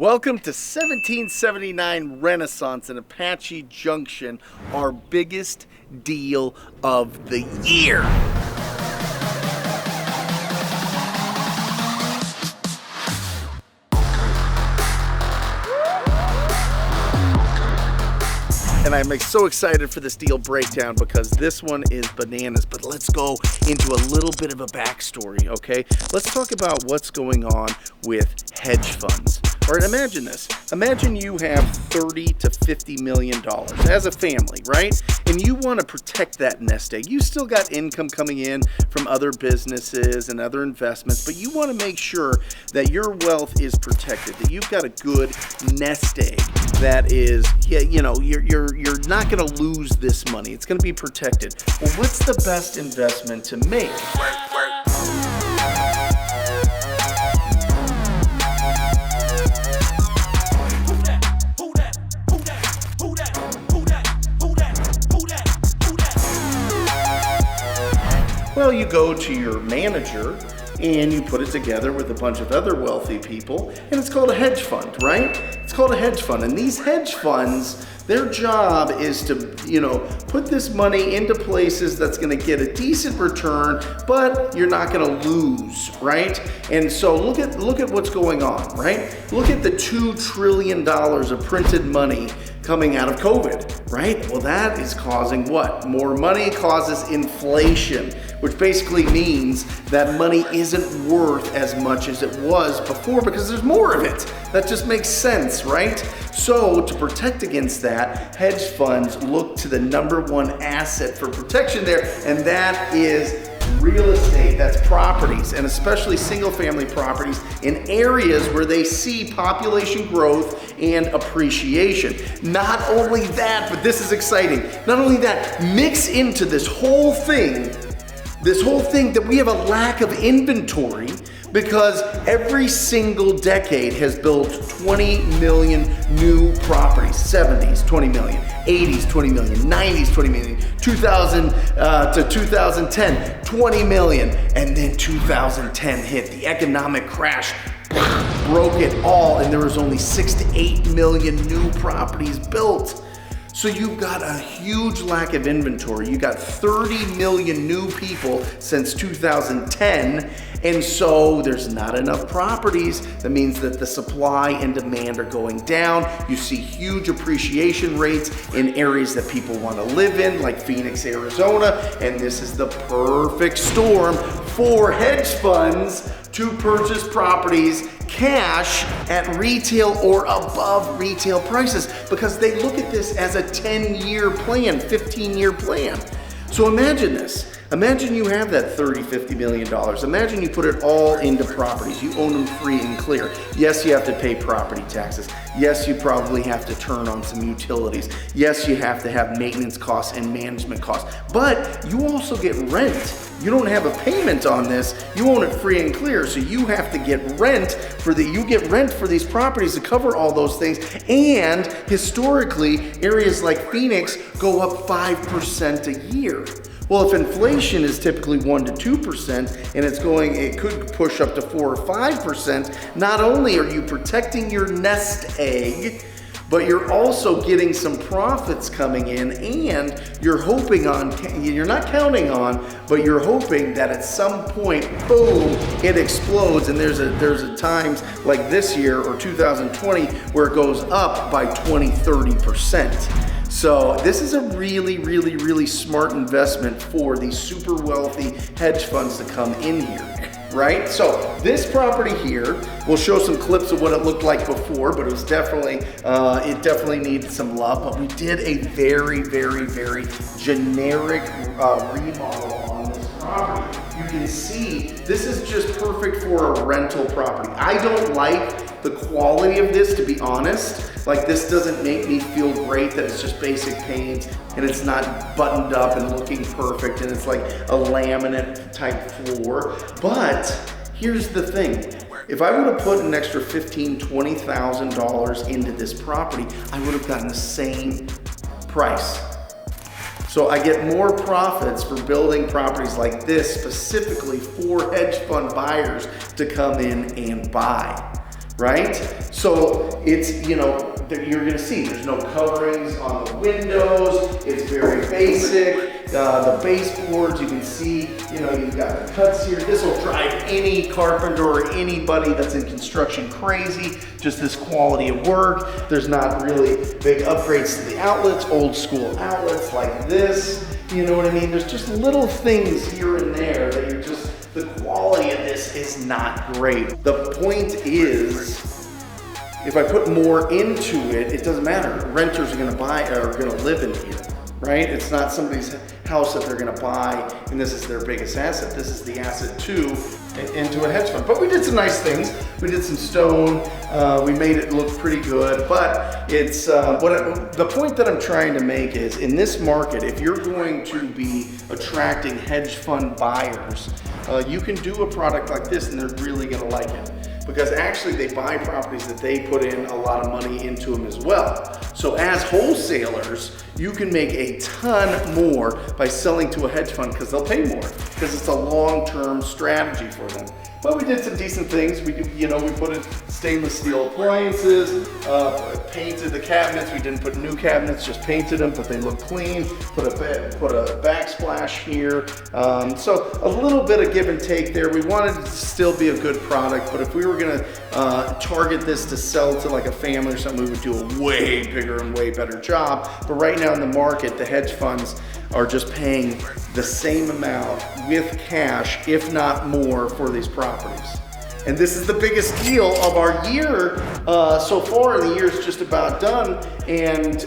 Welcome to 1779 Renaissance in Apache Junction, our biggest deal of the year. And I'm so excited for this deal breakdown because this one is bananas. But let's go into a little bit of a backstory, okay? Let's talk about what's going on with hedge funds. All right, imagine this. Imagine you have $30 to $50 million as a family, right? And you want to protect that nest egg. You still got income coming in from other businesses and other investments, but you want to make sure that your wealth is protected, that you've got a good nest egg that is, you're not going to lose this money. It's going to be protected. Well, what's the best investment to make? Well, you go to your manager and you put it together with a bunch of other wealthy people, and it's called a hedge fund, right? It's called a hedge fund. And these hedge funds, their job is to, put this money into places that's going to get a decent return, but you're not going to lose, right? And so look at what's going on, right? Look at the $2 trillion of printed money coming out of COVID, right? Well, that is causing what? More money causes inflation, which basically means that money isn't worth as much as it was before because there's more of it. That just makes sense, right? So to protect against that, hedge funds look to the number one asset for protection there, and that is real estate. That's properties, and especially single-family properties in areas where they see population growth and appreciation. Not only that, but this is exciting. Not only that, mix into this whole thing that we have a lack of inventory because every single decade has built 20 million new properties. 70s, 20 million, 80s, 20 million, 90s, 20 million, 2000 to 2010, 20 million, and then 2010 hit. The economic crash broke it all, and there was only 6 to 8 million new properties built. So you've got a huge lack of inventory. You got 30 million new people since 2010, and so there's not enough properties. That means that the supply and demand are going down. You see huge appreciation rates in areas that people want to live in, like Phoenix, Arizona, and this is the perfect storm for hedge funds to purchase properties cash at retail or above retail prices because they look at this as a 10-year plan, 15-year plan. So imagine this. Imagine you have that $30, $50 million. Imagine you put it all into properties. You own them free and clear. Yes, you have to pay property taxes. Yes, you probably have to turn on some utilities. Yes, you have to have maintenance costs and management costs. But you also get rent. You don't have a payment on this. You own it free and clear. So you have to get rent for these properties to cover all those things. And historically, areas like Phoenix go up 5% a year. Well, if inflation is typically 1% to 2% and it could push up to 4 or 5%, not only are you protecting your nest egg, but you're also getting some profits coming in, and you're not counting on, but you're hoping that at some point, boom, it explodes, and there's a times like this year or 2020 where it goes up by 20-30%. So this is a really, really, really smart investment for these super wealthy hedge funds to come in here, right? So this property here, we'll show some clips of what it looked like before, but it definitely needed some love. But we did a very, very, very generic remodel on this property. You can see this is just perfect for a rental property. I don't like the quality of this, to be honest. Like, this doesn't make me feel great that it's just basic paint and it's not buttoned up and looking perfect and it's like a laminate type floor. But here's the thing. If I would have put an extra $15,000, $20,000 into this property, I would have gotten the same price. So I get more profits for building properties like this specifically for hedge fund buyers to come in and buy. right? So it's, you know, you're gonna see there's no coverings on the windows. It's very basic. The baseboards, you can see, you know, you've got the cuts here. This will drive any carpenter or anybody that's in construction crazy, just this quality of work. There's not really big upgrades to the outlets, old school outlets like this. You know what I mean? There's just little things here and there that you're just, the quality of this is not great. The point is, if I put more into it, it doesn't matter. Renters are gonna buy or are gonna live in here, right? It's not somebody's house that they're gonna buy and this is their biggest asset. This is the asset too into a hedge fund. But we did some nice things. We did some stone. We made it look pretty good. But it's the point that I'm trying to make is in this market, if you're going to be attracting hedge fund buyers, you can do a product like this and they're really gonna like it. Because actually they buy properties that they put in a lot of money into them as well. So as wholesalers, you can make a ton more by selling to a hedge fund because they'll pay more because it's a long-term strategy for them. But we did some decent things. We put in stainless steel appliances, painted the cabinets. We didn't put new cabinets, just painted them, but they look clean. Put a backsplash here. So a little bit of give and take there. We wanted it to still be a good product, but if we were gonna target this to sell to like a family or something, we would do a way bigger and way better job. But right now in the market, the hedge funds are just paying the same amount with cash, if not more, for these properties. And this is the biggest deal of our year so far, and the year's just about done, and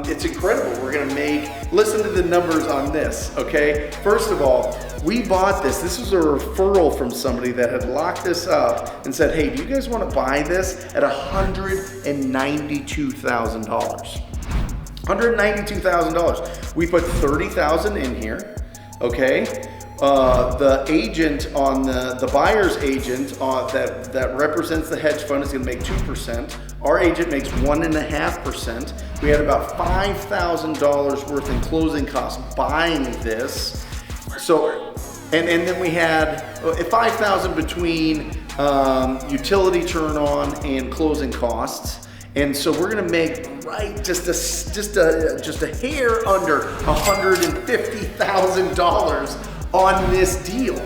it's incredible. We're gonna listen to the numbers on this, okay? First of all, we bought this. This was a referral from somebody that had locked this up and said, hey, do you guys wanna buy this at $192,000? $192,000. We put $30,000 in here, okay? The agent on the buyer's agent that represents the hedge fund is gonna make 2%. Our agent makes 1.5%. We had about $5,000 worth in closing costs buying this. So, and then we had $5,000 between utility turn on and closing costs. And so we're gonna make just a hair under $150,000 on this deal.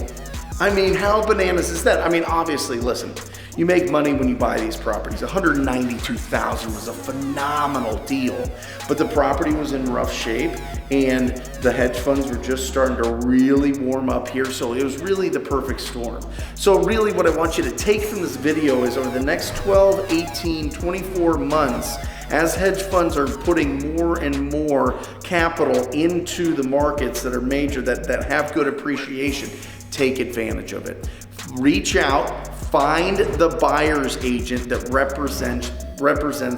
I mean, how bananas is that? I mean, obviously, listen, you make money when you buy these properties. $192,000 was a phenomenal deal, but the property was in rough shape and the hedge funds were just starting to really warm up here, so it was really the perfect storm. So really what I want you to take from this video is over the next 12, 18, 24 months, as hedge funds are putting more and more capital into the markets that are major, that have good appreciation, take advantage of it. Reach out, find the buyer's agent that represents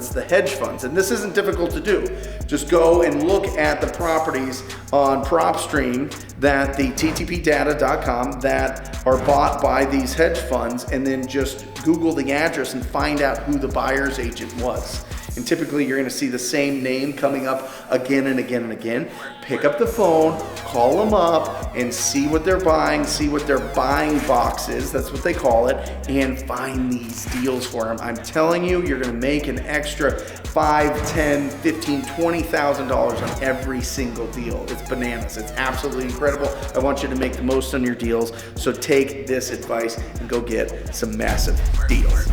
the hedge funds. And this isn't difficult to do. Just go and look at the properties on PropStream that the ttpdata.com that are bought by these hedge funds, and then just Google the address and find out who the buyer's agent was. And typically you're gonna see the same name coming up again and again and again. Pick up the phone, call them up, and see what they're buying, see what their buying box is, that's what they call it, and find these deals for them. I'm telling you, you're gonna make an extra $5, $10, $15, $20,000 on every single deal. It's bananas, it's absolutely incredible. I want you to make the most on your deals, so take this advice and go get some massive deals.